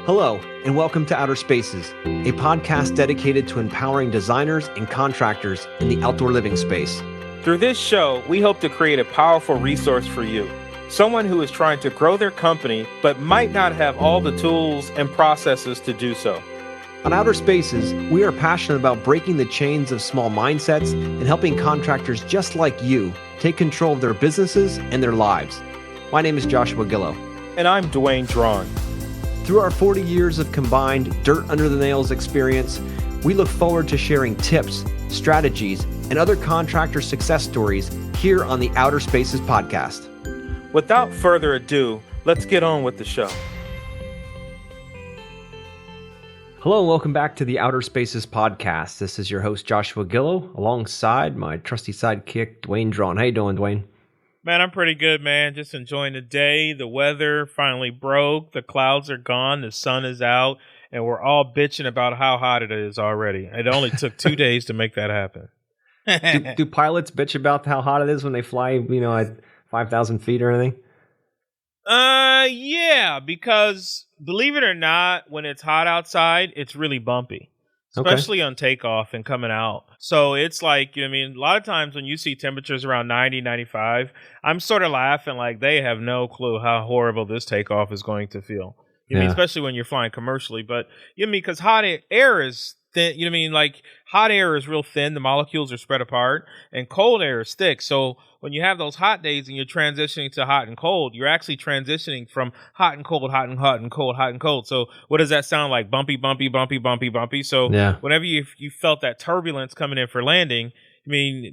Hello, and welcome to Outer Spaces, a podcast dedicated to empowering designers and contractors in the outdoor living space. Through this show, we hope to create a powerful resource for you. Someone who is trying to grow their company, but might not have all the tools and processes to do so. On Outer Spaces, we are passionate about breaking the chains of small mindsets and helping contractors just like you take control of their businesses and their lives. My name is Joshua Gillow. And I'm Dwayne Drawn. Through our 40 years of combined dirt under the nails experience, we look forward to sharing tips, strategies, and other contractor success stories here on the Outer Spaces podcast. Without further ado, let's get on with the show. Hello and welcome back to the Outer Spaces podcast. This is your host, Joshua Gillow, alongside my trusty sidekick, Dwayne Drawn. How you doing, Dwayne? Man, I'm pretty good, man. Just enjoying the day. The weather finally broke. The clouds are gone. The sun is out. And we're all bitching about how hot it is already. It only took 2 days to make that happen. do pilots bitch about how hot it is when they fly, at 5,000 feet or anything? Yeah, because believe it or not, when it's hot outside, it's really bumpy. Especially on takeoff and coming out. So it's like, a lot of times when you see temperatures around 90, 95, I'm sort of laughing like they have no clue how horrible this takeoff is going to feel. Especially when you're flying commercially. But, because hot air is thin, like hot air is real thin. The molecules are spread apart and cold air is thick. So when you have those hot days and you're transitioning to hot and cold, you're actually transitioning from hot and cold, hot and cold, hot and cold. So what does that sound like? Bumpy, bumpy, bumpy, bumpy, bumpy. So whenever you felt that turbulence coming in for landing,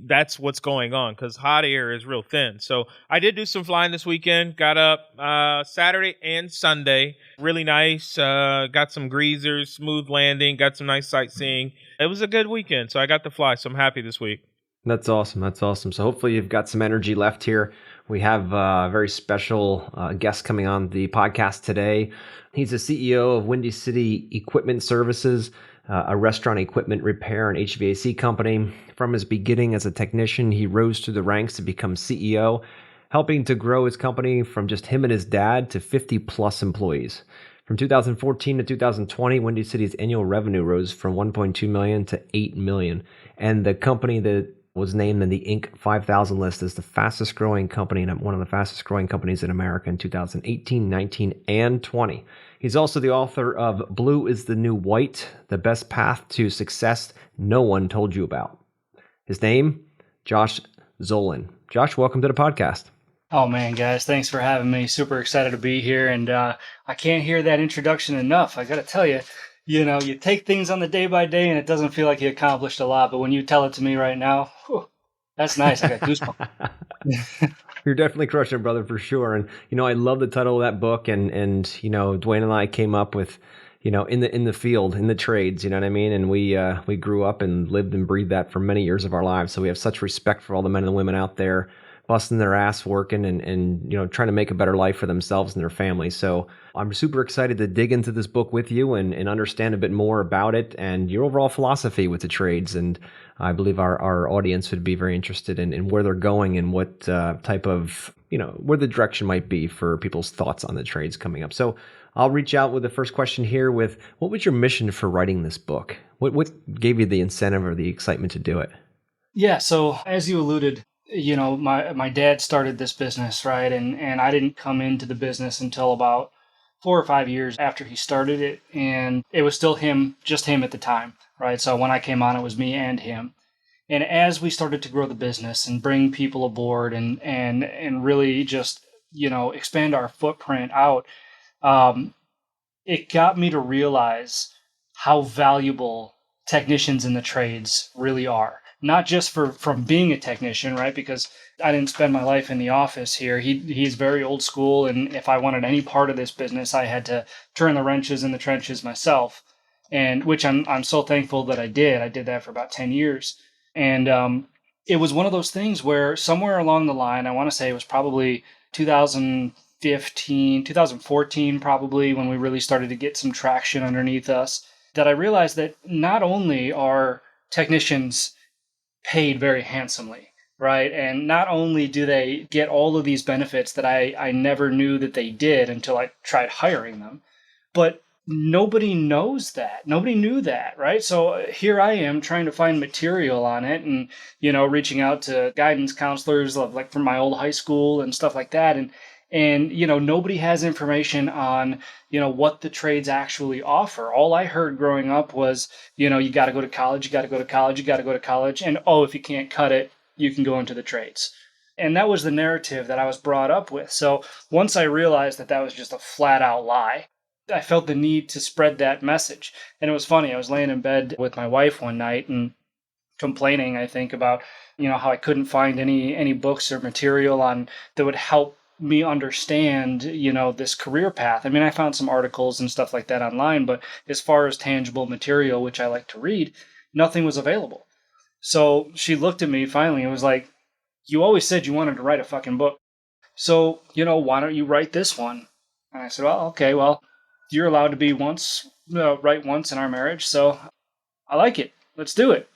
that's what's going on because hot air is real thin. So I did do some flying this weekend. Got up Saturday and Sunday. Really nice. Got some greasers, smooth landing. Got some nice sightseeing. It was a good weekend. So I got to fly. So I'm happy this week. That's awesome. That's awesome. So hopefully you've got some energy left here. We have a very special guest coming on the podcast today. He's the CEO of Windy City Equipment Services, a restaurant equipment repair and HVAC company. From his beginning as a technician, he rose through the ranks to become CEO, helping to grow his company from just him and his dad to 50 plus employees. From 2014 to 2020, Windy City's annual revenue rose from 1.2 million to 8 million. And the company that was named in the Inc. 5000 list as the fastest growing company and one of the fastest growing companies in America in 2018, 19, and 20. He's also the author of Blue is the New White, the best path to success no one told you about. His name, Josh Zolin. Josh, welcome to the podcast. Oh man, guys, thanks for having me. Super excited to be here. And I can't hear that introduction enough. I got to tell you, you take things on the day by day and it doesn't feel like you accomplished a lot. But when you tell it to me right now, whew, that's nice. I got goosebumps. You're definitely crushing it, brother, for sure. And, I love the title of that book. And Dwayne and I came up with, in the field, in the trades, you know what I mean? And we grew up and lived and breathed that for many years of our lives. So we have such respect for all the men and women out there busting their ass working and trying to make a better life for themselves and their families. So I'm super excited to dig into this book with you and understand a bit more about it and your overall philosophy with the trades. And I believe our audience would be very interested in where they're going and what type of, where the direction might be for people's thoughts on the trades coming up. So I'll reach out with the first question here with, what was your mission for writing this book? What gave you the incentive or the excitement to do it? Yeah, so as you alluded, my dad started this business, right? And I didn't come into the business until about 4 or 5 years after he started it. And it was still just him at the time, right? So when I came on, it was me and him. And as we started to grow the business and bring people aboard and really just, expand our footprint out, it got me to realize how valuable technicians in the trades really are. Not just from being a technician, right? Because I didn't spend my life in the office here. He's very old school, and if I wanted any part of this business, I had to turn the wrenches in the trenches myself, and which I'm so thankful that I did. I did that for about 10 years, and it was one of those things where somewhere along the line, I want to say it was probably 2015, 2014, probably when we really started to get some traction underneath us, that I realized that not only are technicians paid very handsomely, right? And not only do they get all of these benefits that I never knew that they did until I tried hiring them, but nobody knows that. Nobody knew that, right? So here I am trying to find material on it and, reaching out to guidance counselors like from my old high school and stuff like that. And nobody has information on, what the trades actually offer. All I heard growing up was, you got to go to college, you got to go to college, you got to go to college. And oh, if you can't cut it, you can go into the trades. And that was the narrative that I was brought up with. So once I realized that that was just a flat out lie, I felt the need to spread that message. And it was funny. I was laying in bed with my wife one night and complaining, I think, about, how I couldn't find any books or material on that would help me understand, this career path. I mean, I found some articles and stuff like that online, but as far as tangible material, which I like to read, nothing was available. So she looked at me finally and was like, "You always said you wanted to write a fucking book. So, why don't you write this one?" And I said, "Well, okay, well, you're allowed to be right once in our marriage. So I like it. Let's do it.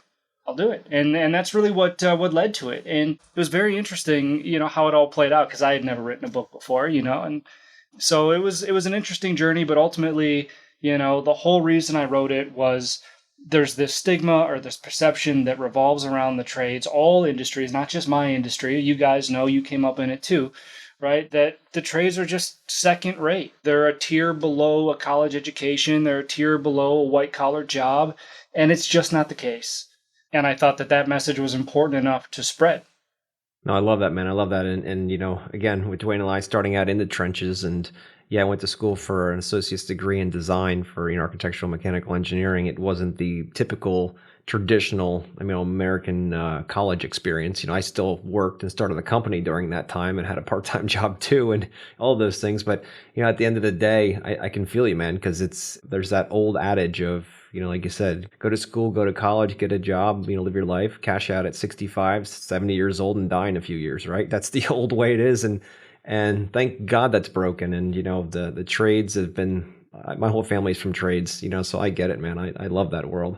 I'll do it." And that's really what led to it. And it was very interesting, how it all played out because I had never written a book before, and so it was an interesting journey. But ultimately, the whole reason I wrote it was there's this stigma or this perception that revolves around the trades, all industries, not just my industry. You guys know, you came up in it too, right? That the trades are just second rate. They're a tier below a college education. They're a tier below a white collar job. And it's just not the case. And I thought that message was important enough to spread. No, I love that, man. I love that. And again, with Dwayne and I starting out in the trenches, and I went to school for an associate's degree in design for, architectural mechanical engineering. It wasn't the typical traditional, American college experience. I still worked and started a company during that time and had a part-time job too, and all those things. But, at the end of the day, I can feel you, man, because there's that old adage of, like you said, go to school, go to college, get a job, live your life, cash out at 65, 70 years old and die in a few years, right? That's the old way it is. And thank God that's broken. And, the trades have been, my whole family's from trades, so I get it, man. I love that world.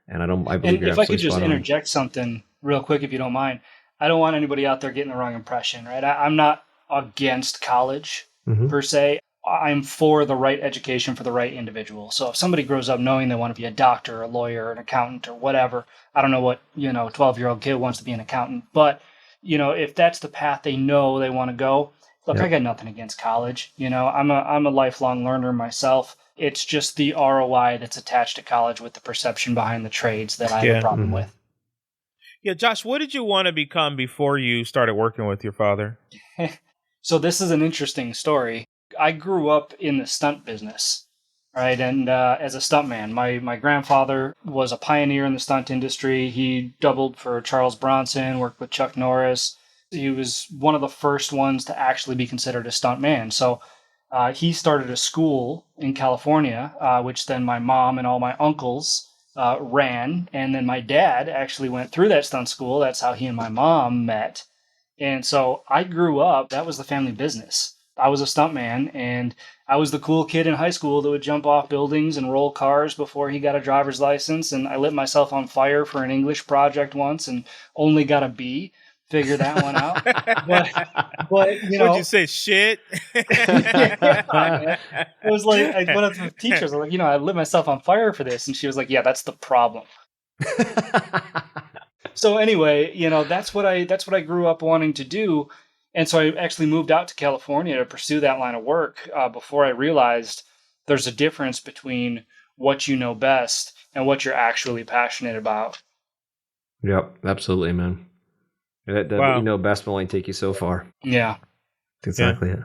And I believe and you're if I could absolutely just spot on. interject something real quick, if you don't mind, I don't want anybody out there getting the wrong impression, right? I'm not against college per se. I'm for the right education for the right individual. So if somebody grows up knowing they want to be a doctor, a lawyer, an accountant, or whatever, I don't know what, 12-year-old kid wants to be an accountant, but, if that's the path they know they want to go, look, Yep. I got nothing against college. I'm a lifelong learner myself. It's just the ROI that's attached to college with the perception behind the trades that I have a problem with. Yeah, Josh, what did you want to become before you started working with your father? So this is an interesting story. I grew up in the stunt business, right? And as a stuntman, my grandfather was a pioneer in the stunt industry. He doubled for Charles Bronson, worked with Chuck Norris. He was one of the first ones to actually be considered a stuntman. So he started a school in California, which then my mom and all my uncles ran. And then my dad actually went through that stunt school. That's how he and my mom met. And so I grew up, that was the family business. I was a stuntman, and I was the cool kid in high school that would jump off buildings and roll cars before he got a driver's license. And I lit myself on fire for an English project once and only got a B. Figure that one out. But What'd you say? Shit? Yeah, it was like, I went up to the teachers. I was like, I lit myself on fire for this. And she was like, yeah, that's the problem. So anyway, that's what I grew up wanting to do. And so I actually moved out to California to pursue that line of work before I realized there's a difference between what you know best and what you're actually passionate about. Yep, absolutely, man. That Wow. you know best will only take you so far. Yeah. That's exactly it.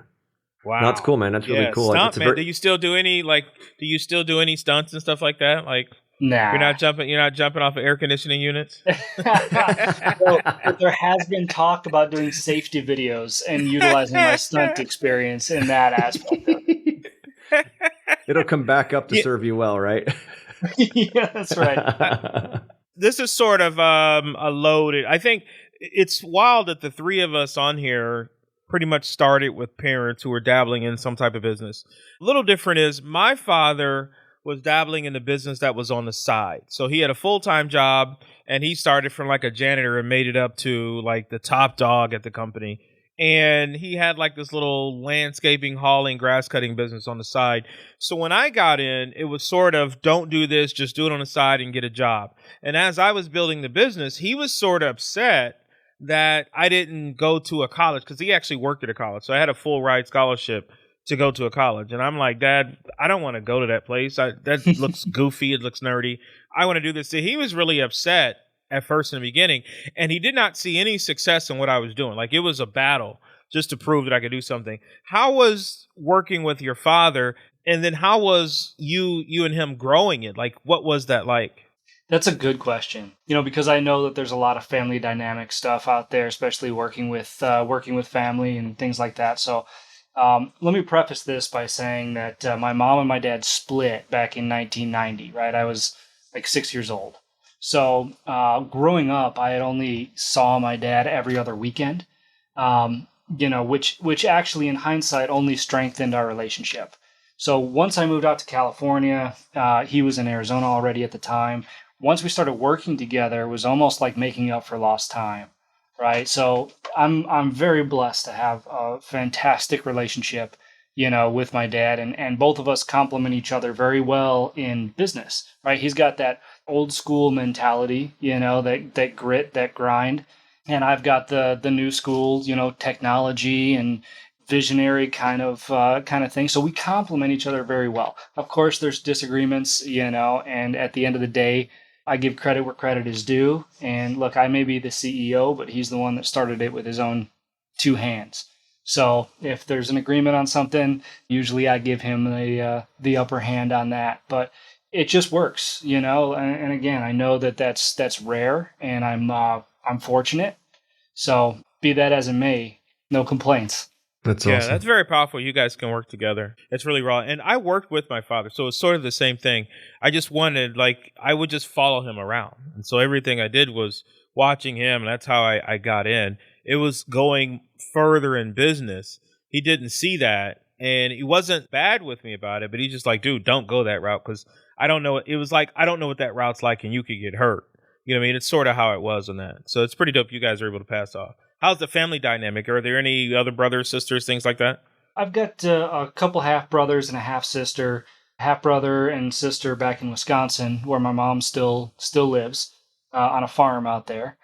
Wow. No, that's cool, man. That's really cool. Stunt, It's man. Do you still do any stunts and stuff like that? Like, Nah. you're not jumping off of air conditioning units? But there has been talk about doing safety videos and utilizing my stunt experience in that aspect. It'll come back up to serve you well, right? Yeah, that's right. This is sort of a loaded. I think it's wild that the three of us on here pretty much started with parents who were dabbling in some type of business. A little different is my father was dabbling in the business that was on the side. So he had a full-time job, and he started from like a janitor and made it up to like the top dog at the company. And he had like this little landscaping, hauling, grass cutting business on the side. So when I got in, it was sort of, don't do this, just do it on the side and get a job. And as I was building the business, he was sort of upset that I didn't go to a college, because he actually worked at a college. So I had a full ride scholarship to go to a college. And I'm like, Dad, I don't want to go to that place. That looks goofy. It looks nerdy. I want to do this. So he was really upset at first in the beginning, and he did not see any success in what I was doing. Like, it was a battle just to prove that I could do something. How was working with your father, and then how was you and him growing it? Like, what was that like? That's a good question. Because I know that there's a lot of family dynamic stuff out there, especially working with family and things like that. So let me preface this by saying that my mom and my dad split back in 1990, right? I was like 6 years old. So growing up, I had only saw my dad every other weekend, which actually in hindsight only strengthened our relationship. So once I moved out to California, he was in Arizona already at the time. Once we started working together, it was almost like making up for lost time. Right. So I'm very blessed to have a fantastic relationship, with my dad, and both of us complement each other very well in business. Right. He's got that old school mentality, that grit, that grind. And I've got the new school, technology and visionary kind of thing. So we complement each other very well. Of course, there's disagreements, and at the end of the day, I give credit where credit is due. And look, I may be the CEO, but he's the one that started it with his own two hands. So if there's an agreement on something, usually I give him the upper hand on that. But it just works, And again, I know that that's rare, and I'm fortunate. So be that as it may, no complaints. That's yeah, awesome. That's very powerful. You guys can work together. It's really raw. And I worked with my father, so it's sort of the same thing. I just wanted, I would just follow him around. And so everything I did was watching him, and that's how I got in. It was going further in business. He didn't see that, and he wasn't bad with me about it, but he's just like, dude, don't go that route, because I don't know. It was like, I don't know what that route's like, and you could get hurt. You know what I mean? It's sort of how it was on that. So it's pretty dope you guys are able to pass off. How's the family dynamic? Are there any other brothers, sisters, things like that? I've got a couple half brothers and a half sister. Half brother and sister back in Wisconsin, where my mom still lives on a farm out there.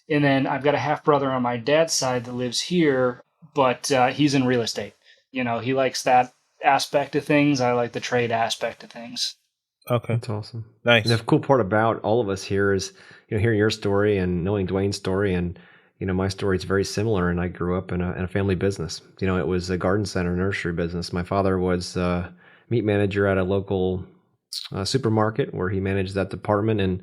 And then I've got a half brother on my dad's side that lives here, but he's in real estate. He likes that aspect of things. I like the trade aspect of things. Okay. That's awesome. Nice. And the cool part about all of us here is, hearing your story and knowing Dwayne's story, and my story is very similar. And I grew up in a family business. It was a garden center nursery business. My father was meat manager at a local supermarket where he managed that department. And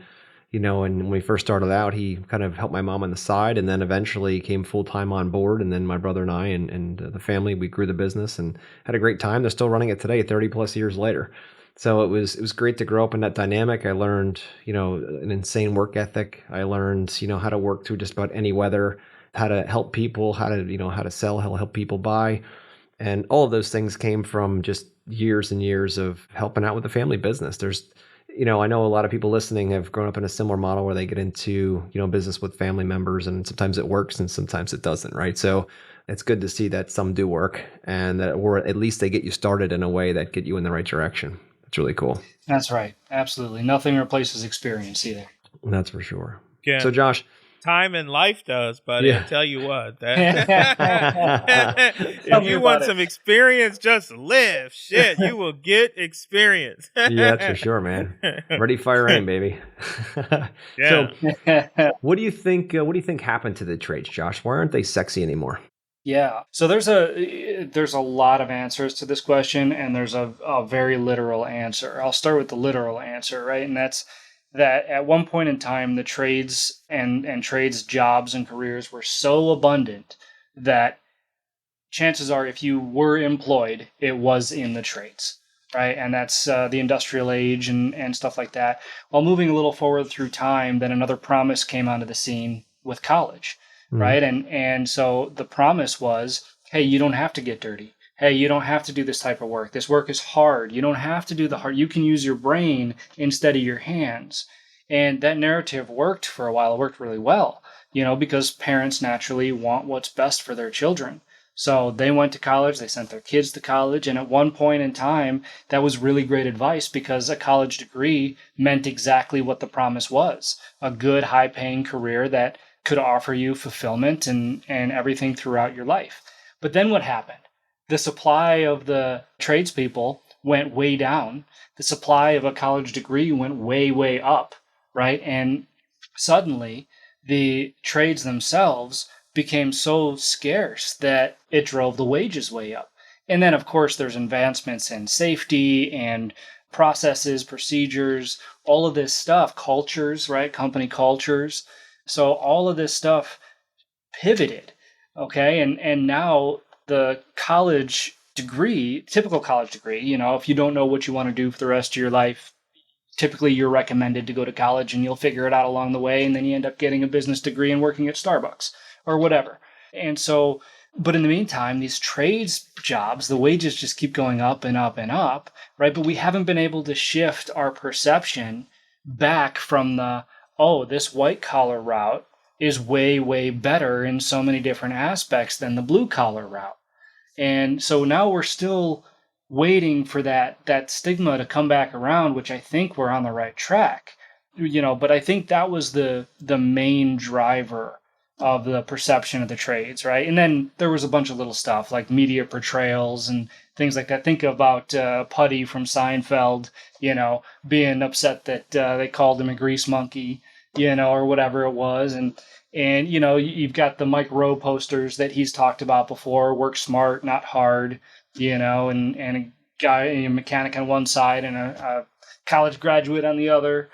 when we first started out, he kind of helped my mom on the side, and then eventually came full time on board. And then my brother and I and the family, we grew the business and had a great time. They're still running it today, 30 plus years later. So it was great to grow up in that dynamic. I learned, an insane work ethic. I learned, how to work through just about any weather, how to help people, how to sell, how to help people buy. And all of those things came from just years and years of helping out with the family business. There's, I know a lot of people listening have grown up in a similar model where they get into, business with family members, and sometimes it works and sometimes it doesn't, right? So it's good to see that some do work, and that, or at least they get you started in a way that get you in the right direction. It's really cool. That's right. Absolutely. Nothing replaces experience either. That's for sure. Yeah. So Josh, time in life does, buddy. Yeah. I tell you what. If you want some experience, just live. Shit, you will get experience. Yeah, that's for sure, man. Ready, fire, aim, baby. Yeah. So, what do you think happened to the trades, Josh? Why aren't they sexy anymore? Yeah. So there's a lot of answers to this question, and there's a very literal answer. I'll start with the literal answer, right? And that's that at one point in time, the trades and trades jobs and careers were so abundant that chances are, if you were employed, it was in the trades, right? And that's the industrial age and stuff like that. While moving a little forward through time, then another promise came onto the scene with college. Right. And so the promise was, hey, you don't have to get dirty. hey, you don't have to do this type of work. This work is hard. You don't have to do the hard. You can use your brain instead of your hands. And that narrative worked for a while. It worked really well, because parents naturally want what's best for their children. So they went to college, they sent their kids to college. And at one point in time, that was really great advice because a college degree meant exactly what the promise was, a good, high paying career that could offer you fulfillment and everything throughout your life. But then what happened? The supply of the tradespeople went way down. The supply of a college degree went way, way up, right? And suddenly the trades themselves became so scarce that it drove the wages way up. And then, of course, there's advancements in safety and processes, procedures, all of this stuff, cultures, right? Company cultures. So all of this stuff pivoted, okay? And now the college degree, typical college degree, if you don't know what you want to do for the rest of your life, typically you're recommended to go to college and you'll figure it out along the way. And then you end up getting a business degree and working at Starbucks or whatever. And so, but in the meantime, these trades jobs, the wages just keep going up and up and up, right? But we haven't been able to shift our perception back from this white collar route is way, way better in so many different aspects than the blue collar route. And so now we're still waiting for that stigma to come back around, which I think we're on the right track. But I think that was the main driver of the perception of the trades, right? And then there was a bunch of little stuff like media portrayals and things like that. Think about Putty from Seinfeld, being upset that they called him a grease monkey, or whatever it was. And you've got the Mike Rowe posters that he's talked about before, work smart, not hard, and a guy, a mechanic on one side and a college graduate on the other.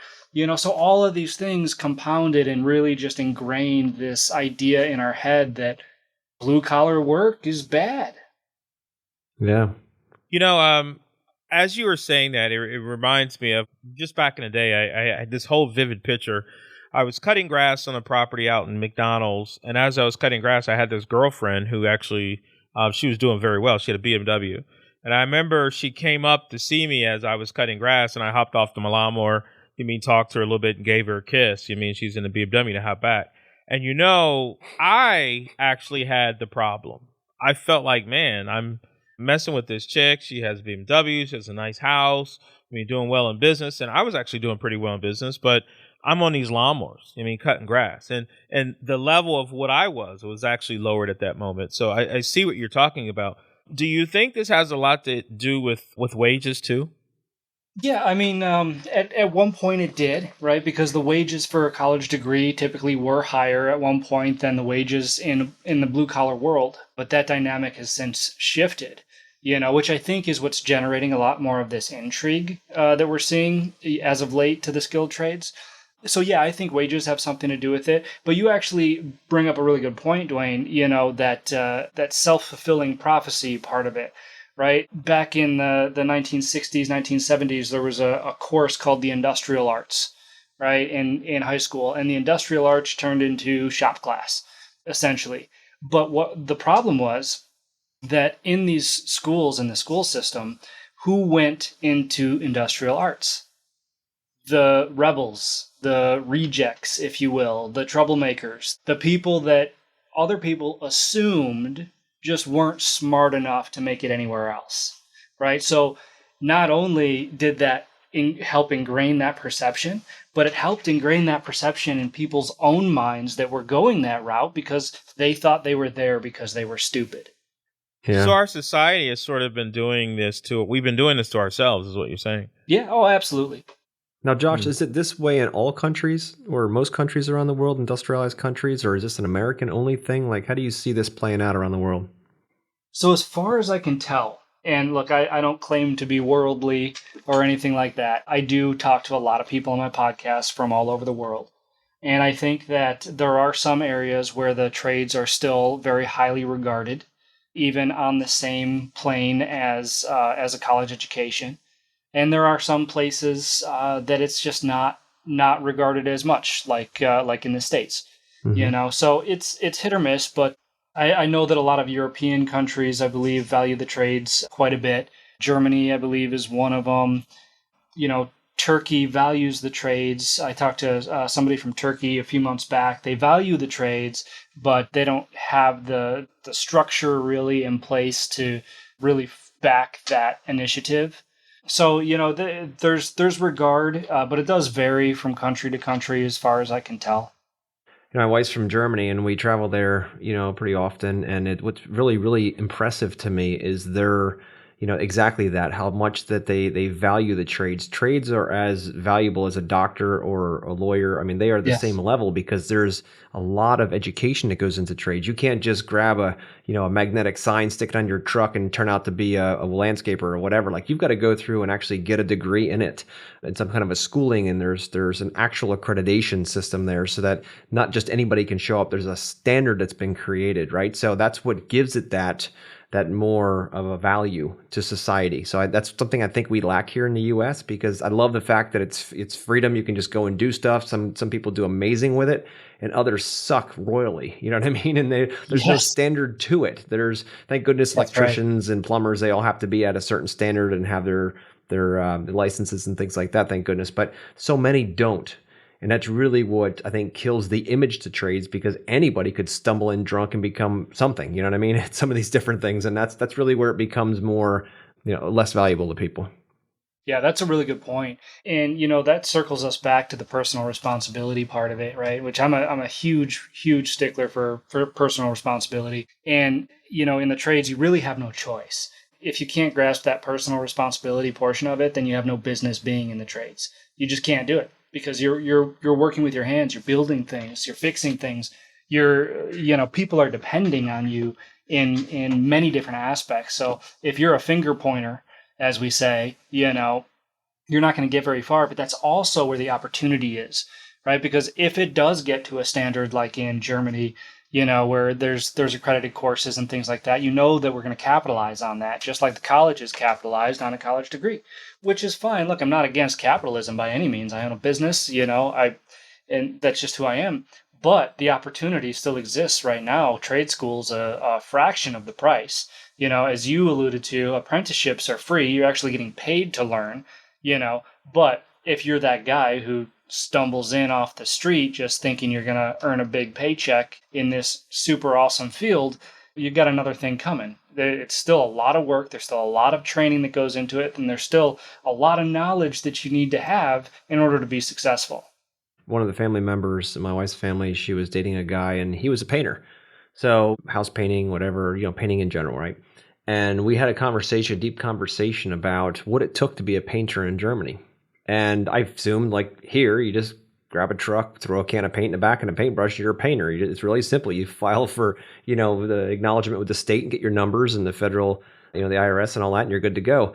So all of these things compounded and really just ingrained this idea in our head that blue collar work is bad. Yeah. As you were saying that, it reminds me of just back in the day, I had this whole vivid picture. I was cutting grass on a property out in McDonald's. And as I was cutting grass, I had this girlfriend who actually, she was doing very well. She had a BMW. And I remember she came up to see me as I was cutting grass and I hopped off the lawnmower. Talked to her a little bit and gave her a kiss. She's in the BMW to hop back. And I actually had the problem. I felt like, man, I'm messing with this chick. She has a BMW. She has a nice house. Doing well in business. And I was actually doing pretty well in business, but I'm on these lawnmowers, cutting grass. And the level of what I was actually lowered at that moment. So I see what you're talking about. Do you think this has a lot to do with wages too? Yeah, at one point it did, right? Because the wages for a college degree typically were higher at one point than the wages in the blue collar world. But that dynamic has since shifted, which I think is what's generating a lot more of this intrigue that we're seeing as of late to the skilled trades. So yeah, I think wages have something to do with it. But you actually bring up a really good point, Dwayne, that self-fulfilling prophecy part of it. Right? Back in the 1960s, 1970s, there was a course called the Industrial Arts, right, in high school. And the Industrial Arts turned into shop class, essentially. But what the problem was that in these schools, in the school system, who went into industrial arts? The rebels, the rejects, if you will, the troublemakers, the people that other people assumed just weren't smart enough to make it anywhere else, right? So not only did that help ingrain that perception, but it helped ingrain that perception in people's own minds that were going that route because they thought they were there because they were stupid. Yeah. So our society has sort of been doing this we've been doing this to ourselves, is what you're saying. Yeah, oh, absolutely. Now, Josh, is it this way in all countries or most countries around the world, industrialized countries, or is this an American-only thing? Like, how do you see this playing out around the world? So as far as I can tell, and look, I don't claim to be worldly or anything like that. I do talk to a lot of people on my podcast from all over the world. And I think that there are some areas where the trades are still very highly regarded, even on the same plane as a college education. And there are some places that it's just not regarded as much, like in the States. Mm-hmm. So it's hit or miss, but I know that a lot of European countries, I believe, value the trades quite a bit. Germany, I believe, is one of them. You know, Turkey values the trades. I talked to somebody from Turkey a few months back. They value the trades, but they don't have the structure really in place to really back that initiative. So, you know, there's regard, but it does vary from country to country as far as I can tell. My wife's from Germany, and we travel there, pretty often. And what's really, really impressive to me is their, exactly that, how much that they value the trades. Trades are as valuable as a doctor or a lawyer. I mean, they are the Yes. same level because there's a lot of education that goes into trades. You can't just grab a magnetic sign, stick it on your truck, and turn out to be a landscaper or whatever. Like, you've got to go through and actually get a degree in it and some kind of a schooling, and there's an actual accreditation system there so that not just anybody can show up. There's a standard that's been created, right? So that's what gives it that more of a value to society. So that's something I think we lack here in the U.S. because I love the fact that it's freedom. You can just go and do stuff. Some people do amazing with it, and others suck royally. You know what I mean? And there's no standard to it. There's, thank goodness, That's electricians and plumbers, they all have to be at a certain standard and have their licenses and things like that. Thank goodness. But so many don't. And that's really what I think kills the image to trades, because anybody could stumble in drunk and become something. You know what I mean? It's some of these different things. And that's really where it becomes more, less valuable to people. Yeah, that's a really good point. And, that circles us back to the personal responsibility part of it, right? Which I'm a huge, huge stickler for personal responsibility. And, in the trades, you really have no choice. If you can't grasp that personal responsibility portion of it, then you have no business being in the trades. You just can't do it. Because you're working with your hands, you're building things, you're fixing things, people are depending on you in many different aspects. So if you're a finger pointer, as we say, you're not going to get very far, but that's also where the opportunity is, right? Because if it does get to a standard like in Germany, where there's accredited courses and things like that, that we're going to capitalize on that, just like the colleges capitalized on a college degree, which is fine. Look, I'm not against capitalism by any means. I own a business, and that's just who I am. But the opportunity still exists right now. Trade school's a fraction of the price. As you alluded to, apprenticeships are free. You're actually getting paid to learn, but if you're that guy who stumbles in off the street just thinking you're going to earn a big paycheck in this super awesome field, you've got another thing coming. It's still a lot of work. There's still a lot of training that goes into it. And there's still a lot of knowledge that you need to have in order to be successful. One of the family members in my wife's family, she was dating a guy and he was a painter. So house painting, whatever, painting in general, right? And we had a deep conversation about what it took to be a painter in Germany. And I assumed, like, here, you just grab a truck, throw a can of paint in the back and a paintbrush, you're a painter. It's really simple. You file for, the acknowledgement with the state and get your numbers and the federal, the IRS and all that, and you're good to go.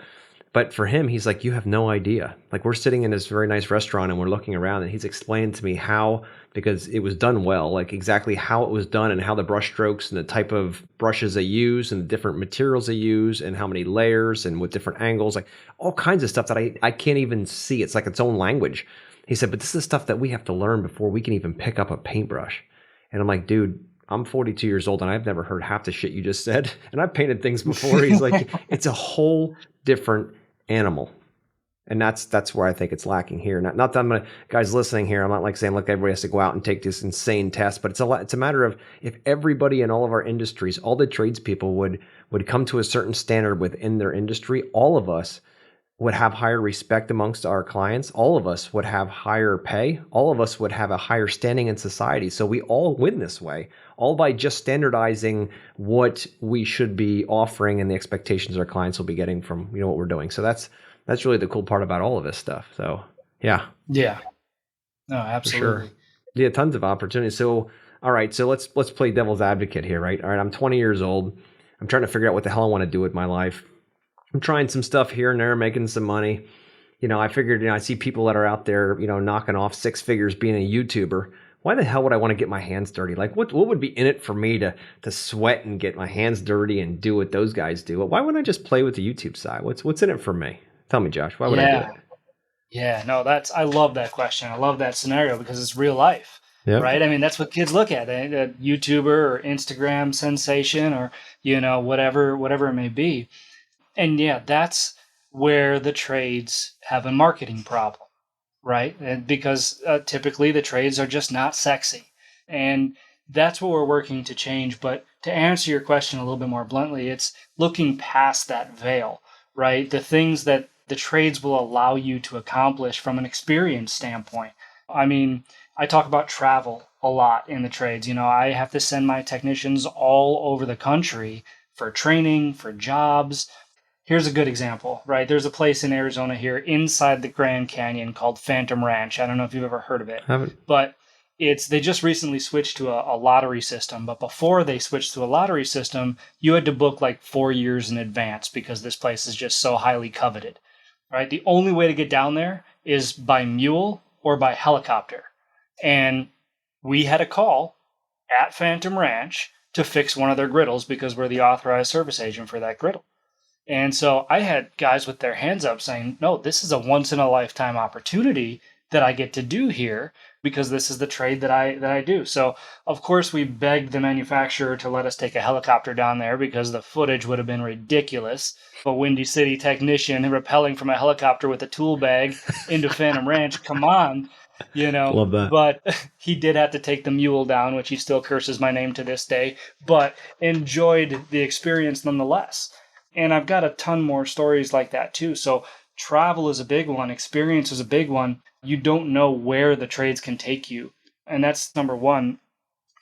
But for him, he's like, you have no idea. Like, we're sitting in this very nice restaurant and we're looking around and he's explained to me how, because it was done well, like exactly how it was done and how the brush strokes and the type of brushes they use and the different materials they use and how many layers and with different angles, like all kinds of stuff that I can't even see. It's like its own language. He said, but this is stuff that we have to learn before we can even pick up a paintbrush. And I'm like, dude, I'm 42 years old and I've never heard half the shit you just said. And I've painted things before. He's like, it's a whole different animal. And that's where I think it's lacking here. Not that I'm gonna, guys listening here, I'm not like saying, look, everybody has to go out and take this insane test, but it's a matter of if everybody in all of our industries, all the tradespeople would come to a certain standard within their industry, all of us would have higher respect amongst our clients. All of us would have higher pay. All of us would have a higher standing in society. So we all win this way, all by just standardizing what we should be offering and the expectations our clients will be getting from what we're doing. So that's really the cool part about all of this stuff. So yeah. Yeah. No, absolutely. Sure. Yeah, tons of opportunities. So all right, so let's play devil's advocate here, right? All right, I'm 20 years old. I'm trying to figure out what the hell I want to do with my life. I'm trying some stuff here and there, making some money. I figured, I see people that are out there, knocking off six figures being a YouTuber. Why the hell would I want to get my hands dirty? Like, what would be in it for me to sweat and get my hands dirty and do what those guys do? Why wouldn't I just play with the YouTube side? What's in it for me? Tell me, Josh. Why would I do it? Yeah, no, I love that question. I love that scenario because it's real life. Yep. right? I mean, that's what kids look at, a YouTuber or Instagram sensation or, whatever it may be. And yeah, that's where the trades have a marketing problem, right? And because typically the trades are just not sexy. And that's what we're working to change. But to answer your question a little bit more bluntly, it's looking past that veil, right? The things that the trades will allow you to accomplish from an experience standpoint. I mean, I talk about travel a lot in the trades. I have to send my technicians all over the country for training, for jobs. Here's a good example, right? There's a place in Arizona here inside the Grand Canyon called Phantom Ranch. I don't know if you've ever heard of it, Haven't. but they just recently switched to a lottery system. But before they switched to a lottery system, you had to book like 4 years in advance because this place is just so highly coveted, right? The only way to get down there is by mule or by helicopter. And we had a call at Phantom Ranch to fix one of their griddles because we're the authorized service agent for that griddle. And so I had guys with their hands up saying, no, this is a once in a lifetime opportunity that I get to do here because this is the trade that I do. So of course we begged the manufacturer to let us take a helicopter down there because the footage would have been ridiculous. A Windy City technician rappelling from a helicopter with a tool bag into Phantom Ranch. Come on. Love that. But he did have to take the mule down, which he still curses my name to this day, but enjoyed the experience nonetheless. And I've got a ton more stories like that too. So travel is a big one. Experience is a big one. You don't know where the trades can take you. And that's number one.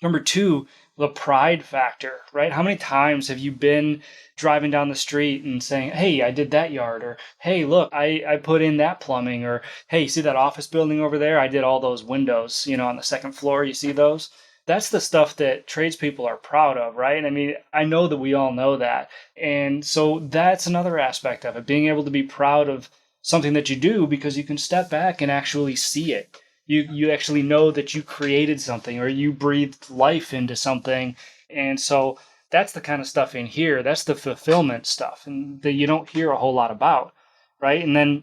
Number two, the pride factor, right? How many times have you been driving down the street and saying, hey, I did that yard, or hey, look, I put in that plumbing, or hey, see that office building over there? I did all those windows, on the second floor. You see those? That's the stuff that tradespeople are proud of, right? I mean, I know that we all know that. And so that's another aspect of it, being able to be proud of something that you do because you can step back and actually see it. You actually know that you created something or you breathed life into something. And so that's the kind of stuff in here. That's the fulfillment stuff and that you don't hear a whole lot about, right? And then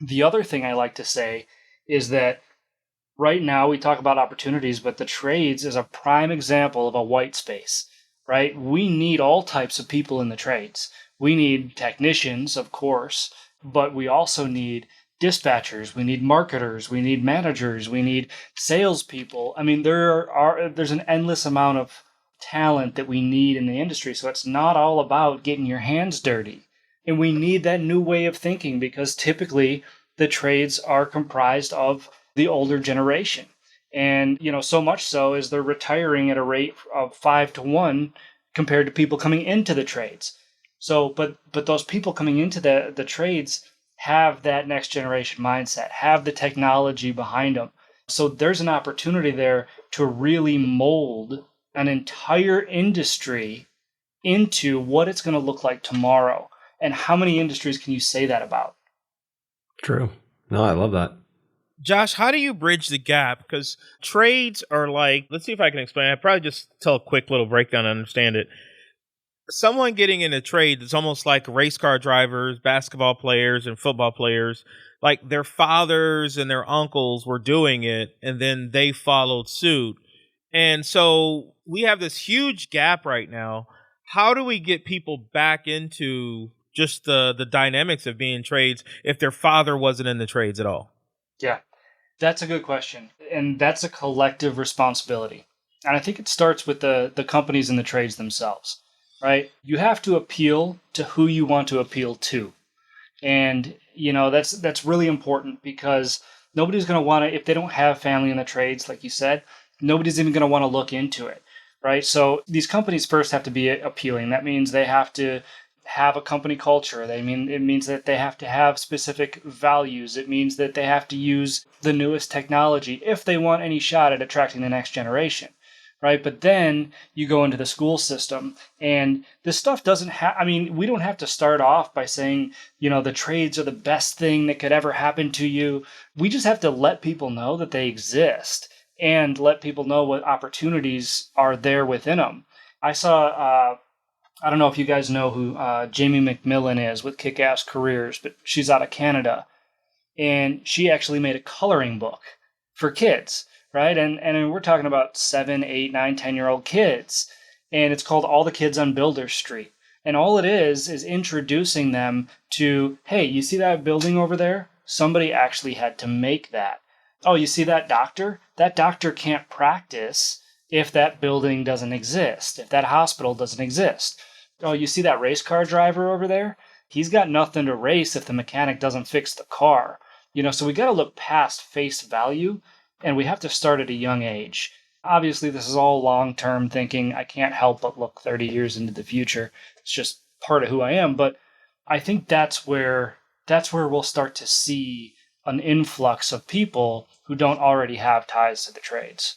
the other thing I like to say is that right now we talk about opportunities, but the trades is a prime example of a white space, right? We need all types of people in the trades. We need technicians, of course, but we also need dispatchers, we need marketers, we need managers, we need salespeople. I mean, there's an endless amount of talent that we need in the industry. So it's not all about getting your hands dirty. And we need that new way of thinking because typically the trades are comprised of the older generation. And, so much so is they're retiring at a rate of 5-1 compared to people coming into the trades. So, but those people coming into the trades have that next generation mindset, have the technology behind them. So there's an opportunity there to really mold an entire industry into what it's going to look like tomorrow. And how many industries can you say that about? True. No, I love that. Josh, how do you bridge the gap? Because trades are like, let's see if I can explain. I probably just tell a quick little breakdown to understand it. Someone getting into trade is almost like race car drivers, basketball players, and football players. Like their fathers and their uncles were doing it, and then they followed suit. And so we have this huge gap right now. How do we get people back into just the dynamics of being trades if their father wasn't in the trades at all? Yeah, that's a good question. And that's a collective responsibility. And I think it starts with the companies and the trades themselves, right? You have to appeal to who you want to appeal to. And, that's really important because nobody's going to want to, if they don't have family in the trades, like you said, nobody's even going to want to look into it, right? So these companies first have to be appealing. That means they have to have a company culture. It means that they have to have specific values. It means that they have to use the newest technology if they want any shot at attracting the next generation, right? But then you go into the school system and this stuff doesn't have, we don't have to start off by saying, the trades are the best thing that could ever happen to you. We just have to let people know that they exist and let people know what opportunities are there within them. I saw, I don't know if you guys know who Jamie McMillan is with Kick-Ass Careers, but she's out of Canada. And she actually made a coloring book for kids, right? And we're talking about 7, 8, 9, 10-year-old kids. And it's called All the Kids on Builder Street. And all it is introducing them to, hey, you see that building over there? Somebody actually had to make that. Oh, you see that doctor? That doctor can't practice if that building doesn't exist, if that hospital doesn't exist. Oh, you see that race car driver over there? He's got nothing to race if the mechanic doesn't fix the car. So we got to look past face value, and we have to start at a young age. Obviously, this is all long-term thinking. I can't help but look 30 years into the future. It's just part of who I am. But I think that's where we'll start to see an influx of people who don't already have ties to the trades.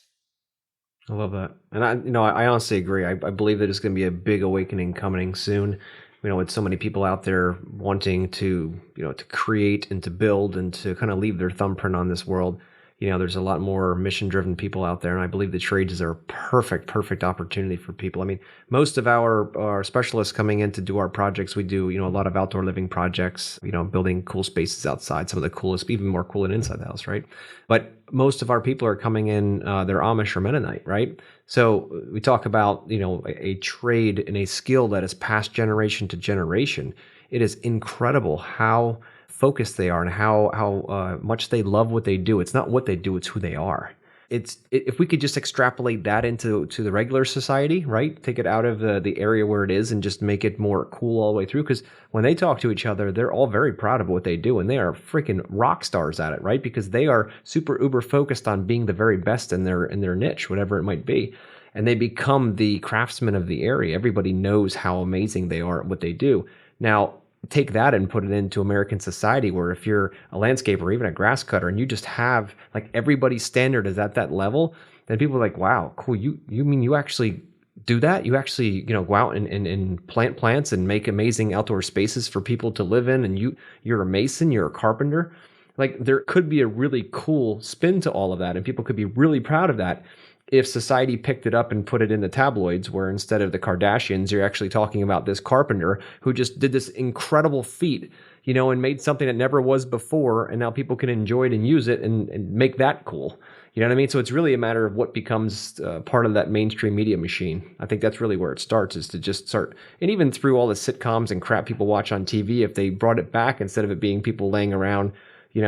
I love that. And I honestly agree. I believe that it's going to be a big awakening coming soon. With so many people out there wanting to, to create and to build and to kind of leave their thumbprint on this world. There's a lot more mission-driven people out there, and I believe the trades are a perfect opportunity for people. I mean, most of our specialists coming in to do our projects, we do, a lot of outdoor living projects, building cool spaces outside, some of the coolest, even more cool than inside the house, right? But most of our people are coming in, they're Amish or Mennonite, right? So we talk about, a trade and a skill that is passed generation to generation. It is incredible how focused they are and how much they love what they do. It's not what they do, it's who they are. If we could just extrapolate that into the regular society, right? Take it out of the area where it is and just make it more cool all the way through. Because when they talk to each other, they're all very proud of what they do, and they are freaking rock stars at it, right? Because they are super uber focused on being the very best in their niche, whatever it might be. And they become the craftsmen of the area. Everybody knows how amazing they are at what they do. Now, take that and put it into American society, where if you're a landscaper or even a grass cutter and you just have like everybody's standard is at that level, then people are like, wow, cool. You mean you actually do that? You actually, go out and plant plants and make amazing outdoor spaces for people to live in. And you're a mason, you're a carpenter. Like, there could be a really cool spin to all of that, and people could be really proud of that if society picked it up and put it in the tabloids, where instead of the Kardashians, you're actually talking about this carpenter who just did this incredible feat, and made something that never was before, and now people can enjoy it and use it and make that cool. You know what I mean? So it's really a matter of what becomes part of that mainstream media machine. I think that's really where it starts, is to just start. And even through all the sitcoms and crap people watch on TV, if they brought it back, instead of it being people laying around,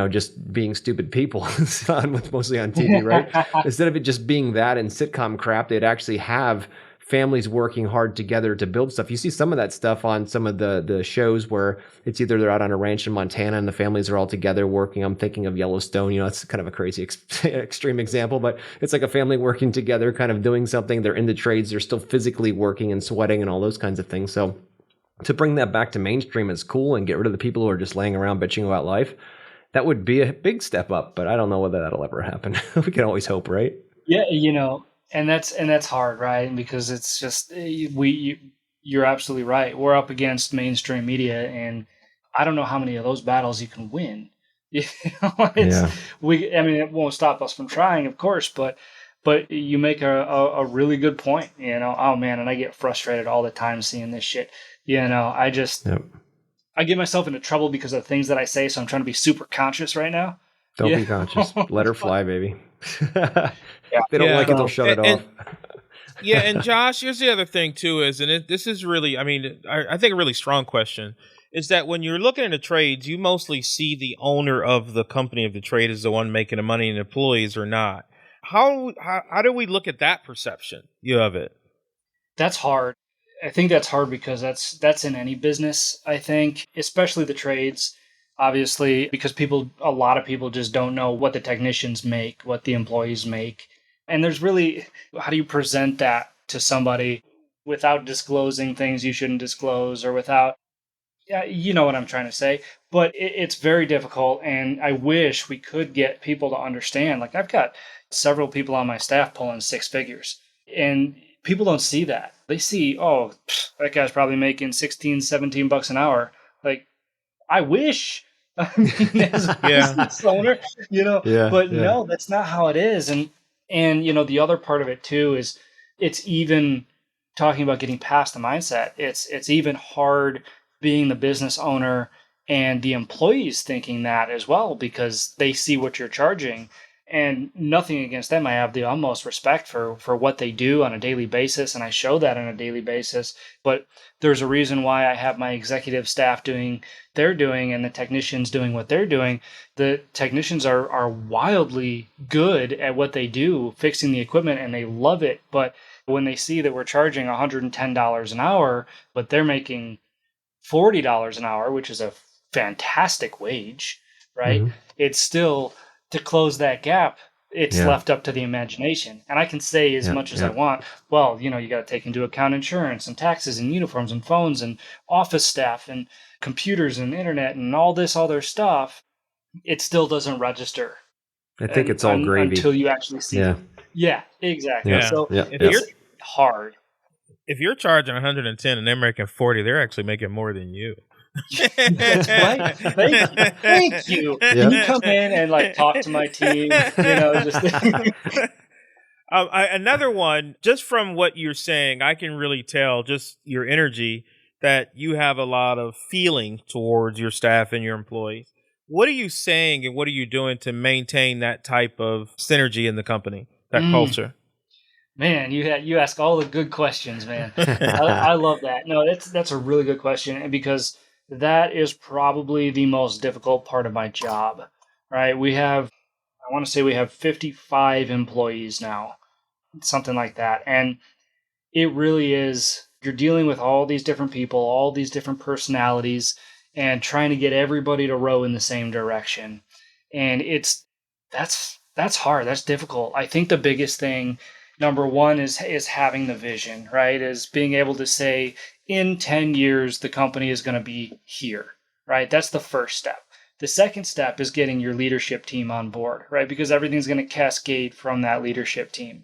just being stupid people on what's mostly on TV, right? Instead of it just being that and sitcom crap, they'd actually have families working hard together to build stuff. You see some of that stuff on some of the shows where it's either they're out on a ranch in Montana and the families are all together working. I'm thinking of Yellowstone. It's kind of a crazy extreme example, but it's like a family working together, kind of doing something. They're in the trades. They're still physically working and sweating and all those kinds of things. So to bring that back to mainstream is cool and get rid of the people who are just laying around bitching about life. That would be a big step up, but I don't know whether that'll ever happen. We can always hope, right? Yeah, and that's hard, right? Because it's just you're absolutely right. We're up against mainstream media, and I don't know how many of those battles you can win. It won't stop us from trying, of course, but you make a really good point. Oh man, and I get frustrated all the time seeing this shit. I just. Yep. I get myself into trouble because of the things that I say, so I'm trying to be super conscious right now. Don't be conscious. Let her fly, baby. If they don't like it, they'll shut it off. Yeah, and Josh, here's the other thing too, this is really, I think a really strong question, is that when you're looking at the trades, you mostly see the owner of the company of the trade as the one making the money and employees or not. How do we look at that perception of it? That's hard. I think that's hard because that's in any business, I think, especially the trades, obviously, because a lot of people just don't know what the technicians make, what the employees make. And there's really, how do you present that to somebody without disclosing things you shouldn't disclose, or without, you know what I'm trying to say. But it's very difficult, and I wish we could get people to understand. Like, I've got several people on my staff pulling 6 figures, and people don't see that. They see, that guy's probably making 16, 17 bucks an hour. Like, I wish. I mean, as a business owner, no, that's not how it is. And the other part of it too is, it's even talking about getting past the mindset. It's even hard being the business owner and the employees thinking that as well, because they see what you're charging. And nothing against them. I have the utmost respect for what they do on a daily basis, and I show that on a daily basis. But there's a reason why I have my executive staff doing they're doing and the technicians doing what they're doing. The technicians are wildly good at what they do, fixing the equipment, and they love it. But when they see that we're charging $110 an hour, but they're making $40 an hour, which is a fantastic wage, right? Mm-hmm. It's still, to close that gap, it's left up to the imagination. And I can say as much as I want, well, you got to take into account insurance and taxes and uniforms and phones and office staff and computers and internet and all this other stuff. It still doesn't register. I think it's all gravy. Until you actually see it. Yeah, exactly. Yeah. So If it's hard. If you're charging 110 and they're making 40, they're actually making more than you. That's right. Thank you. Can you come in and talk to my team? Another one, just from what you're saying, I can really tell just your energy that you have a lot of feeling towards your staff and your employees. What are you saying and what are you doing to maintain that type of synergy in the company, that culture? Man, you ask all the good questions, man. I love that. No, that's a really good question, and because that is probably the most difficult part of my job, right? I want to say we have 55 employees now, something like that. And it really is, you're dealing with all these different people, all these different personalities, and trying to get everybody to row in the same direction. And that's hard. That's difficult. I think the biggest thing, number one, is having the vision, right? Is being able to say, in 10 years, the company is going to be here, right? That's the first step. The second step is getting your leadership team on board, right? Because everything's going to cascade from that leadership team.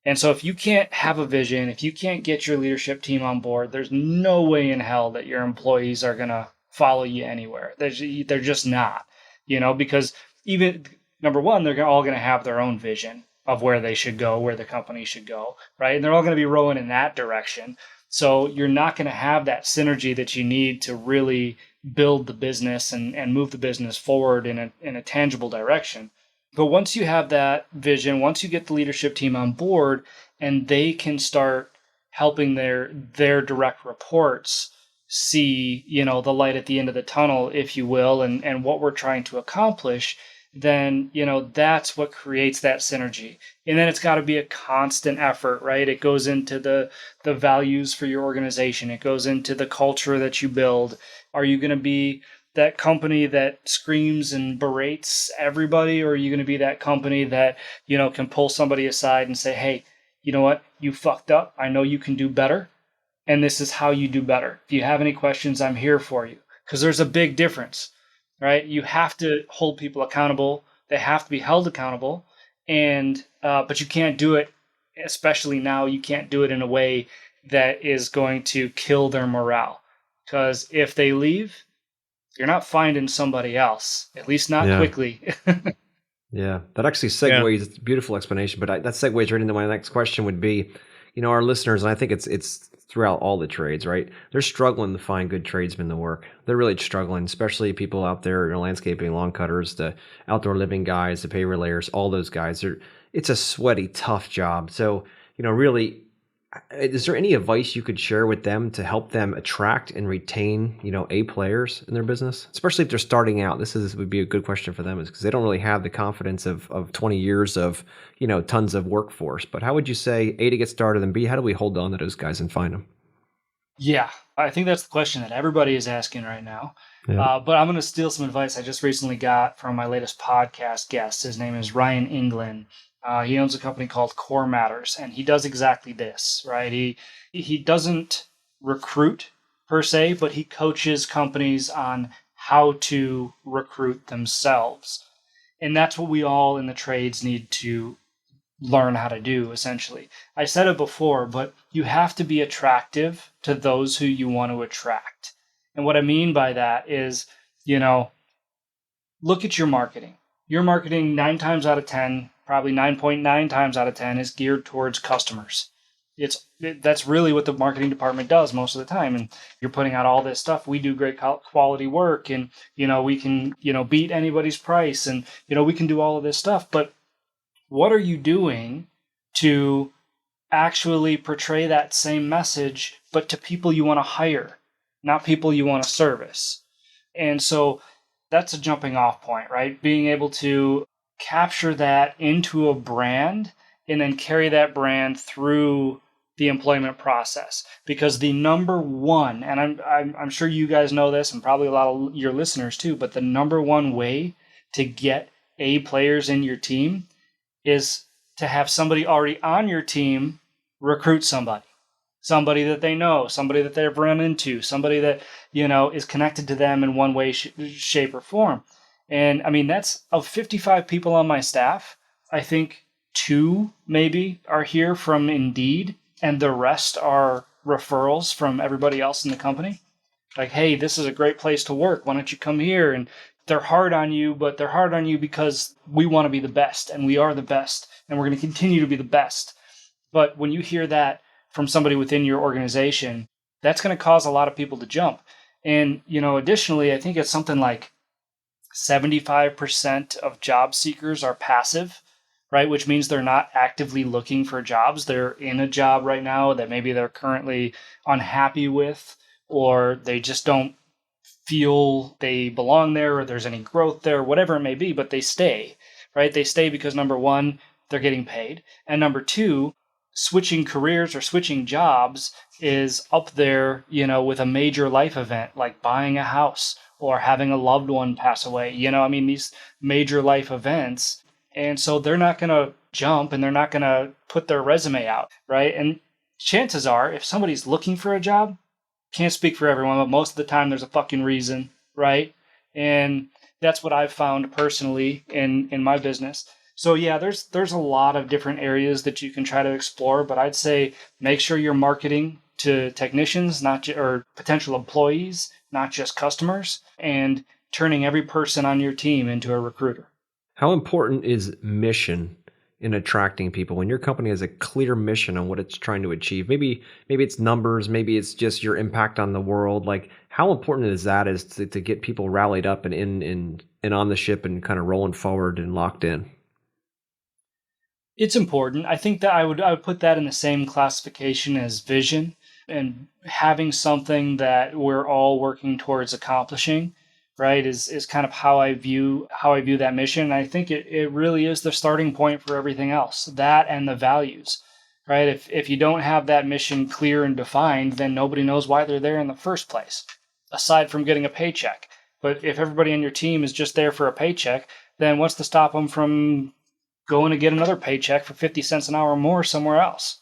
And so if you can't have a vision, if you can't get your leadership team on board, there's no way in hell that your employees are going to follow you anywhere. They're just not, because even, number one, they're all going to have their own vision of where they should go, where the company should go, right? And they're all going to be rowing in that direction. So you're not going to have that synergy that you need to really build the business and move the business forward in a tangible direction. But once you have that vision, once you get the leadership team on board and they can start helping their direct reports see, the light at the end of the tunnel, if you will, and what we're trying to accomplish, then, that's what creates that synergy. And then it's got to be a constant effort, right? It goes into the values for your organization. It goes into the culture that you build. Are you going to be that company that screams and berates everybody? Or are you going to be that company that, can pull somebody aside and say, hey, you know what? You fucked up. I know you can do better. And this is how you do better. If you have any questions, I'm here for you. Because there's a big difference. Right? You have to hold people accountable. They have to be held accountable. And but you can't do it, especially now, you can't do it in a way that is going to kill their morale. Because if they leave, you're not finding somebody else, at least not quickly. Yeah, that actually segues, it's a beautiful explanation, but that segues right into my next question would be, our listeners, and I think it's throughout all the trades, right? They're struggling to find good tradesmen to work. They're really struggling, especially people out there, landscaping, lawn cutters, the outdoor living guys, the paver layers, all those guys. It's a sweaty, tough job. So, really, is there any advice you could share with them to help them attract and retain, A players in their business, especially if they're starting out? Would be a good question for them, is because they don't really have the confidence of 20 years of, tons of workforce. But how would you say, A, to get started, and B, how do we hold on to those guys and find them? Yeah, I think that's the question that everybody is asking right now. Yeah. But I'm going to steal some advice I just recently got from my latest podcast guest. His name is Ryan England. He owns a company called Core Matters, and he does exactly this, right? He doesn't recruit per se, but he coaches companies on how to recruit themselves. And that's what we all in the trades need to learn how to do, essentially. I said it before, but you have to be attractive to those who you want to attract. And what I mean by that is, look at your marketing. Your marketing 9 times out of 10, probably 9.9 times out of 10 is geared towards customers. That's really what the marketing department does most of the time. And you're putting out all this stuff. We do great quality work, and we can beat anybody's price, and we can do all of this stuff. But what are you doing to actually portray that same message, but to people you want to hire, not people you want to service? And so that's a jumping off point, right? Being able to capture that into a brand and then carry that brand through the employment process. Because the number one, and I'm sure you guys know this, and probably a lot of your listeners too, but the number one way to get A players in your team is to have somebody already on your team recruit somebody that they know, somebody that they've run into, somebody that, is connected to them in one way, shape, or form. And I mean, that's of 55 people on my staff, I think 2 maybe are here from Indeed, and the rest are referrals from everybody else in the company. Like, hey, this is a great place to work. Why don't you come here? And they're hard on you, but they're hard on you because we want to be the best, and we are the best, and we're going to continue to be the best. But when you hear that from somebody within your organization, that's going to cause a lot of people to jump. And, additionally, I think it's something like 75% of job seekers are passive, right? Which means they're not actively looking for jobs. They're in a job right now that maybe they're currently unhappy with, or they just don't feel they belong there, or there's any growth there, whatever it may be, but they stay, right? They stay because number one, they're getting paid. And number two, switching careers or switching jobs is up there, with a major life event like buying a house or having a loved one pass away. These major life events. And so they're not going to jump and they're not going to put their resume out, right? And chances are, if somebody's looking for a job, can't speak for everyone, but most of the time there's a fucking reason, right? And that's what I've found personally in my business. So yeah, there's a lot of different areas that you can try to explore, but I'd say make sure you're marketing to technicians, or potential employees, not just customers, and turning every person on your team into a recruiter. How important is mission in attracting people when your company has a clear mission on what it's trying to achieve? Maybe it's numbers, maybe it's just your impact on the world. Like, how important is that to get people rallied up and in on the ship and kind of rolling forward and locked in? It's important. I think that I would put that in the same classification as vision, and having something that we're all working towards accomplishing, right, is kind of how I view that mission. And I think it really is the starting point for everything else. That and the values, right? If you don't have that mission clear and defined, then nobody knows why they're there in the first place, aside from getting a paycheck. But if everybody on your team is just there for a paycheck, then what's to stop them from going to get another paycheck for 50 cents an hour more somewhere else?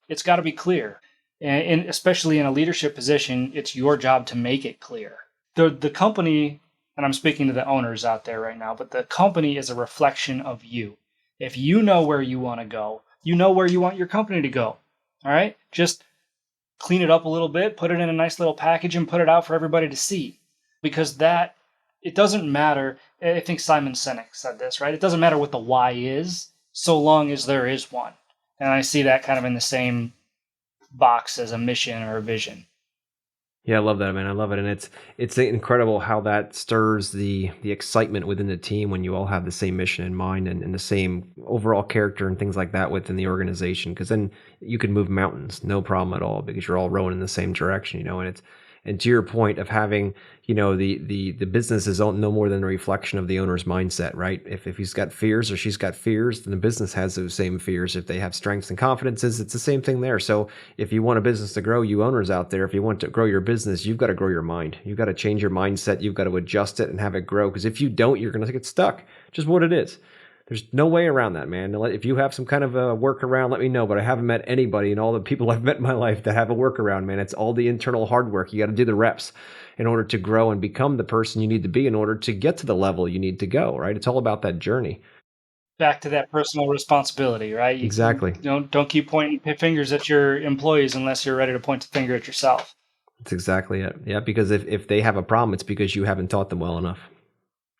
It's got to be clear. And especially in a leadership position, it's your job to make it clear. The company, and I'm speaking to the owners out there right now, but the company is a reflection of you. If you know where you want to go, you know where you want your company to go. All right? Just clean it up a little bit, put it in a nice little package, and put it out for everybody to see. Because it doesn't matter. I think Simon Sinek said this, right? It doesn't matter what the why is, so long as there is one. And I see that kind of in the same box as a mission or a vision. Yeah, I love that, man. I love it. And it's incredible how that stirs the excitement within the team when you all have the same mission in mind and the same overall character and things like that within the organization. Because then you can move mountains, no problem at all, because you're all rowing in the same direction, and to your point of having, the business is no more than a reflection of the owner's mindset, right? If he's got fears or she's got fears, then the business has those same fears. If they have strengths and confidences, it's the same thing there. So if you want a business to grow, you owners out there, if you want to grow your business, you've got to grow your mind. You've got to change your mindset. You've got to adjust it and have it grow. Because if you don't, you're going to get stuck. Just what it is. There's no way around that, man. If you have some kind of a workaround, let me know. But I haven't met anybody, and all the people I've met in my life that have a workaround, man. It's all the internal hard work. You got to do the reps in order to grow and become the person you need to be in order to get to the level you need to go, right? It's all about that journey. Back to that personal responsibility, right? Exactly. Don't keep pointing fingers at your employees unless you're ready to point the finger at yourself. That's exactly it. Yeah, because if they have a problem, it's because you haven't taught them well enough.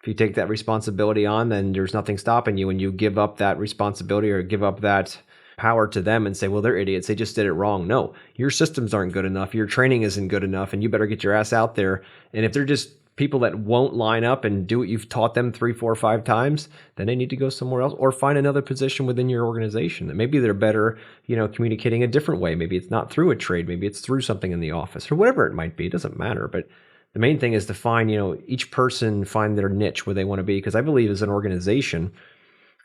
If you take that responsibility on, then there's nothing stopping you, and you give up that responsibility or give up that power to them and say, well, they're idiots. They just did it wrong. No, your systems aren't good enough. Your training isn't good enough, and you better get your ass out there. And if they're just people that won't line up and do what you've taught them 3, 4, 5 times, then they need to go somewhere else or find another position within your organization. That maybe they're better, communicating a different way. Maybe it's not through a trade. Maybe it's through something in the office or whatever it might be. It doesn't matter. But the main thing is to find, each person find their niche where they want to be. Because I believe as an organization,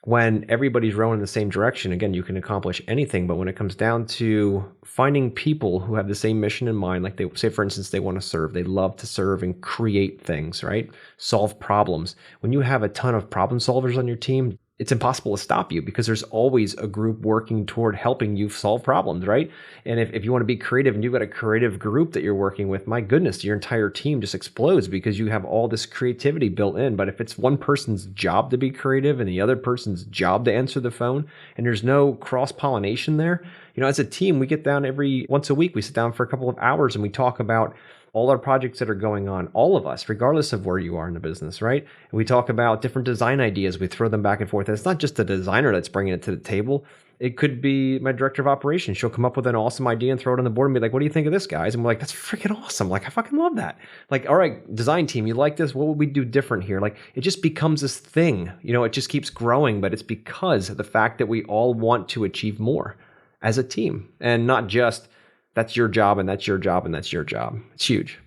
when everybody's rowing in the same direction, again, you can accomplish anything. But when it comes down to finding people who have the same mission in mind, like they say, for instance, they want to serve, they love to serve and create things, right? Solve problems. When you have a ton of problem solvers on your team, it's impossible to stop you because there's always a group working toward helping you solve problems, right? And if you want to be creative and you've got a creative group that you're working with, my goodness, your entire team just explodes because you have all this creativity built in. But if it's one person's job to be creative and the other person's job to answer the phone, and there's no cross-pollination there, as a team, we get down every once a week, we sit down for a couple of hours and we talk about all our projects that are going on, all of us, regardless of where you are in the business, right? And we talk about different design ideas. We throw them back and forth. And it's not just the designer that's bringing it to the table. It could be my director of operations. She'll come up with an awesome idea and throw it on the board and be like, what do you think of this, guys? And we're like, that's freaking awesome. Like, I fucking love that. Like, all right, design team, you like this? What would we do different here? Like, it just becomes this thing. It just keeps growing, but it's because of the fact that we all want to achieve more as a team and not just that's your job and that's your job and that's your job. It's huge.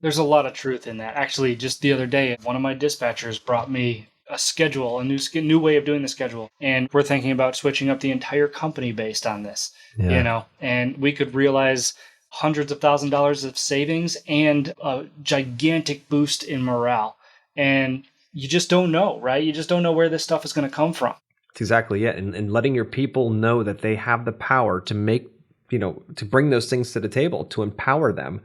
There's a lot of truth in that. Actually, just the other day, one of my dispatchers brought me a schedule, a new way of doing the schedule. And we're thinking about switching up the entire company based on this, and we could realize hundreds of $1,000s of savings and a gigantic boost in morale. And you just don't know, right? You just don't know where this stuff is going to come from. That's exactly it. And letting your people know that they have the power to make, to bring those things to the table, to empower them,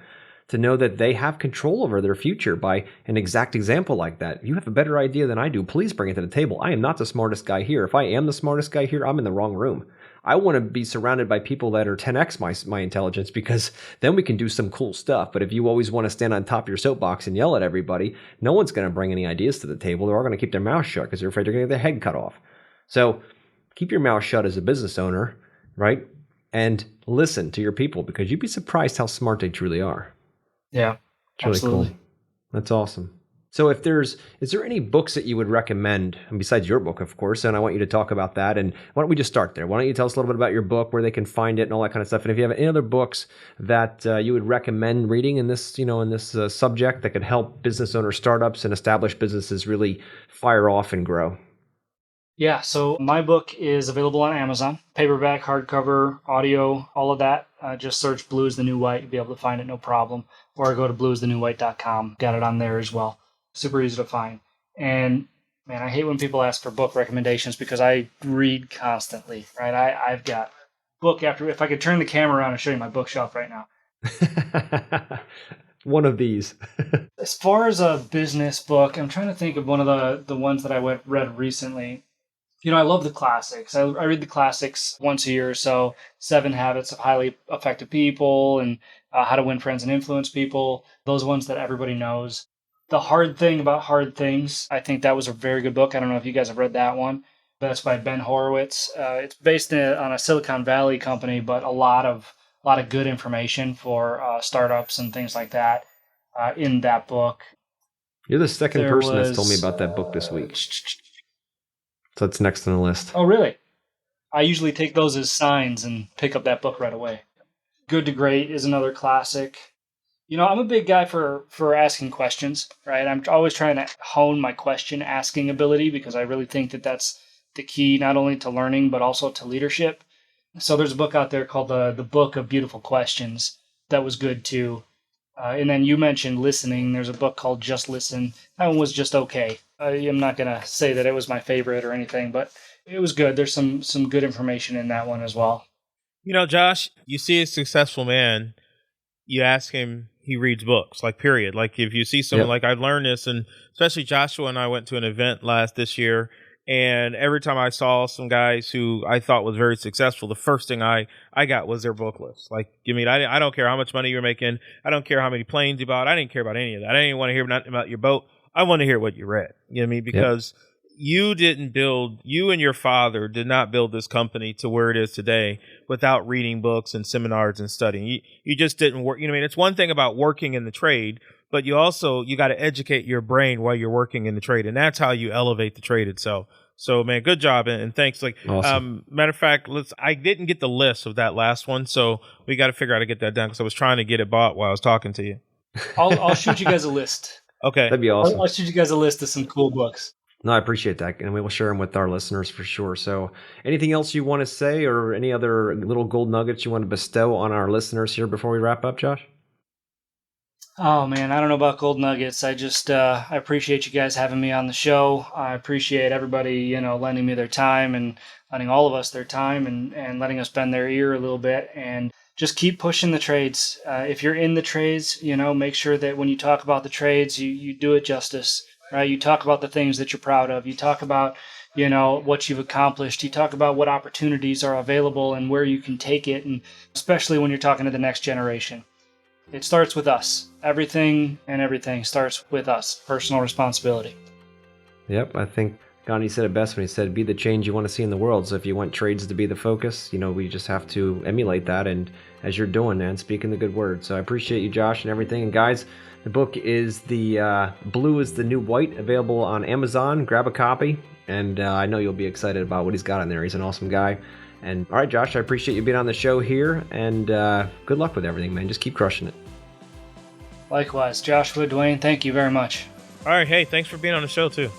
to know that they have control over their future by an exact example like that. If you have a better idea than I do, please bring it to the table. I am not the smartest guy here. If I am the smartest guy here, I'm in the wrong room. I want to be surrounded by people that are 10x my intelligence because then we can do some cool stuff. But if you always want to stand on top of your soapbox and yell at everybody, no one's going to bring any ideas to the table. They're all going to keep their mouth shut because they're afraid they're going to get their head cut off. So keep your mouth shut as a business owner, right? And listen to your people because you'd be surprised how smart they truly are. Yeah, it's really absolutely. Cool. That's awesome. So is there any books that you would recommend, and besides your book, of course, and I want you to talk about that, and why don't we just start there? Why don't you tell us a little bit about your book, where they can find it and all that kind of stuff, and if you have any other books that you would recommend reading in this, subject that could help business owners, startups, and established businesses really fire off and grow. Yeah, so my book is available on Amazon, paperback, hardcover, audio, all of that. Just search Blue is the New White. You'll be able to find it, no problem. Or go to blueisthenewwhite.com. Got it on there as well. Super easy to find. And, man, I hate when people ask for book recommendations because I read constantly, right? I've got book after... If I could turn the camera around and show you my bookshelf right now. One of these. As far as a business book, I'm trying to think of one of the ones that I read recently. I love the classics. I read the classics once a year or so. 7 Habits of Highly Effective People and How to Win Friends and Influence People. Those ones that everybody knows. The Hard Thing About Hard Things. I think that was a very good book. I don't know if you guys have read that one. That's by Ben Horowitz. It's based on a Silicon Valley company, but a lot of good information for startups and things like that in that book. You're the second person that's told me about that book this week. So it's next on the list. Oh, really? I usually take those as signs and pick up that book right away. Good to Great is another classic. I'm a big guy for asking questions, right? I'm always trying to hone my question asking ability because I really think that that's the key not only to learning but also to leadership. So there's a book out there called The Book of Beautiful Questions that was good too. And then you mentioned listening. There's a book called Just Listen. That one was just okay. I'm not going to say that it was my favorite or anything, but it was good. There's some good information in that one as well. Josh, you see a successful man, you ask him, he reads books, like period. Like if you see someone, like I learned this, and especially Joshua and I went to an event this year, and every time I saw some guys who I thought was very successful, the first thing I got was their book list. Like, I don't care how much money you're making. I don't care how many planes you bought. I didn't care about any of that. I didn't want to hear nothing about your boat. I want to hear what you read. You know what I mean? Because you and your father did not build this company to where it is today without reading books and seminars and studying. You just didn't work. It's one thing about working in the trade, but you got to educate your brain while you're working in the trade, and that's how you elevate the trade itself. So, man, good job, and thanks. Like, awesome. Matter of fact, I didn't get the list of that last one, so we got to figure out how to get that done because I was trying to get it bought while I was talking to you. I'll shoot you guys a list. Okay, that'd be awesome. I'll shoot you guys a list of some cool books. No, I appreciate that, and we will share them with our listeners for sure. So, anything else you want to say, or any other little gold nuggets you want to bestow on our listeners here before we wrap up, Josh? Oh man, I don't know about gold nuggets. I just I appreciate you guys having me on the show. I appreciate everybody, lending me their time and lending all of us their time and letting us bend their ear a little bit, and just keep pushing the trades. If you're in the trades, make sure that when you talk about the trades, you do it justice, right? You talk about the things that you're proud of. You talk about, what you've accomplished. You talk about what opportunities are available and where you can take it, and especially when you're talking to the next generation. It starts with us. Everything starts with us. Personal responsibility. Yep, I think Gandhi said it best when he said, be the change you want to see in the world. So if you want trades to be the focus, we just have to emulate that. And as you're doing, man, speaking the good word. So I appreciate you, Josh, and everything. And guys, the book is The Blue is the New White, available on Amazon. Grab a copy. And I know you'll be excited about what he's got in there. He's an awesome guy. And all right, Josh, I appreciate you being on the show here. And good luck with everything, man. Just keep crushing it. Likewise, Joshua, Dwayne, thank you very much. All right, hey, thanks for being on the show too.